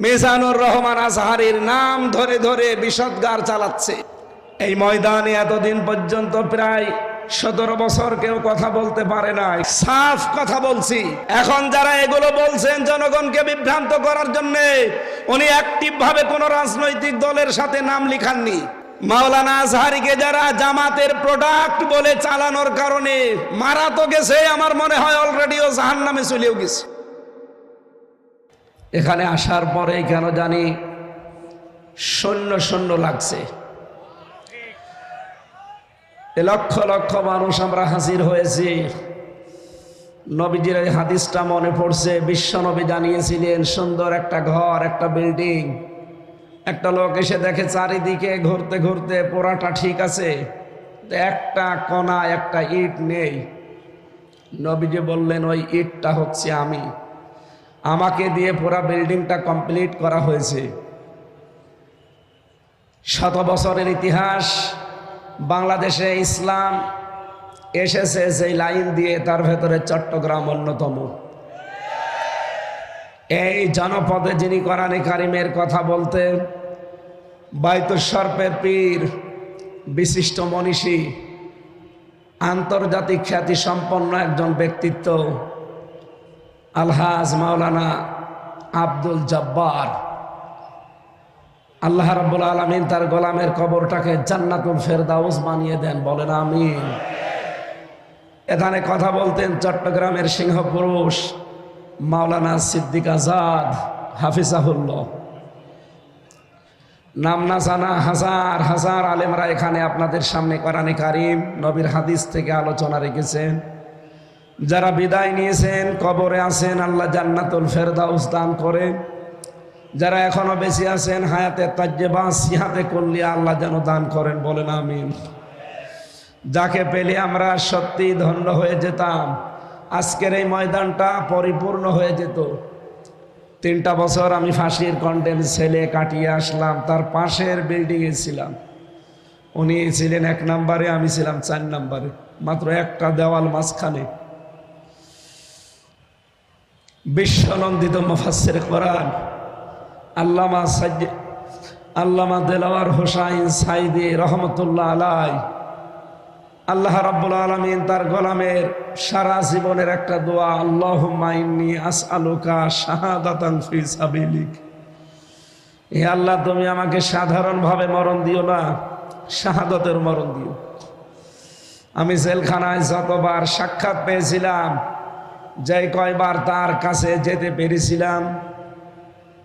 মিজানুর রহমান আজহারীর নাম ধরে ধরে বিষদগার চালাচ্ছে। এই ময়দানে এতদিন পর্যন্ত প্রায় 17 বছর কেউ কথা বলতে পারে নাই। সাফ কথা বলছি। এখন যারা এগুলো বলছেন জনগণকে বিভ্রান্ত করার জন্য, উনি অ্যাক্টিভ ভাবে কোন রাজনৈতিক দলের সাথে নাম লিখাননি। মাওলানা আজহারীকে যারা জামাতের প্রোডাক্ট বলে চালানোর কারণে মারা তো গেছে, আমার মনে হয় অলরেডিও জাহান্নামে চলেও গেছে। এখানে আসার পরে কেন জানি শূন্য শূন্য লাগছে। লক্ষ লক্ষ মানুষ আমরা হাজির হয়েছি। নবীজির এই হাদিসটা মনে পড়ছে। বিশ্ব নবী জানিয়েছিলেন সুন্দর একটা ঘর, একটা বিল্ডিং, একটা লোক এসে দেখে চারিদিকে ঘুরতে ঘুরতে পোড়াটা ঠিক আছে, একটা কোণা একটা ইট নেই। নবীজি বললেন ওই ইটটা হচ্ছে আমি, আমাকে দিয়ে পুরা বিল্ডিংটা কমপ্লিট করা হয়েছে। 100 বছরের ইতিহাস, বাংলাদেশে ইসলাম এসেছে সেই লাইন দিয়ে, তার ভেতরে চট্টগ্রাম অন্যতম। এই জনপদে যিনি কোরআনে কারিমের কথা বলতেন, বাইতুল শরফের পীর, বিশিষ্ট মনীষী, আন্তর্জাতিক খ্যাতি সম্পন্ন একজন ব্যক্তিত্ব, আলহাজ মাওলানা আব্দুল জব্বার, আল্লাহ রাব্বুল আলামিন তার গোলামের কবরটাকে জান্নাতুল ফেরদাউস বানিয়ে দেন, বলেন আমিন। এখানে কথা বলতেন চট্টগ্রামের সিংহপুরুষ মাওলানা সিদ্দিক আজাদ হাফিজাহুল্লাহ। নাম না জানা হাজার হাজার আলেমরা এখানে আপনাদের সামনে কোরআনে কারিম, নবীর হাদিস থেকে আলোচনা রেখেছেন। যারা বিদায় নিয়েছেন, কবরে আছেন, আল্লাহ জান্নাতুল ফেরদাউস দান করেন। যারা এখনো বেঁচে আছেন, হায়াতে তাজ্জেবা সিহাতে কুল্লিয়া আল্লাহ যেন দান করেন, বলেন আমিন। যাকে পেলে আমরা সত্যি ধন্য হয়ে যেতাম, আজকের এই ময়দানটা পরিপূর্ণ হয়ে যেত। 3টা বছর আমি ফাঁসির কন্ডেম ছেলে কাটিয়ে আসলাম, তার পাশের বিল্ডিংয়ে ছিলাম। উনি ছিলেন 1 নম্বরে, আমি ছিলাম 4 নম্বরে, মাত্র একটা দেওয়াল মাঝখানে। বিশ্বনন্দিত মুফাসসির কোরআন আল্লামা দেলাওয়ার হোসাইন সাইদি রহমতুল্লাহ আলাইহি, আল্লাহ রাব্বুল আলামিন তার গোলামের সারা জীবনের একটা দোয়া, আল্লাহুম্মা ইন্নী আসআলুকা শাহাদাতান ফি সাবিলিক। হে আল্লাহ, তুমি আমাকে সাধারণভাবে মরণ দিও না, শাহাদাতের মরণ দিও। আমি জেলখানায় যতবার সাক্ষাৎ পেয়েছিলাম, যে কয়বার তার কাছে যেতে পেরেছিলাম,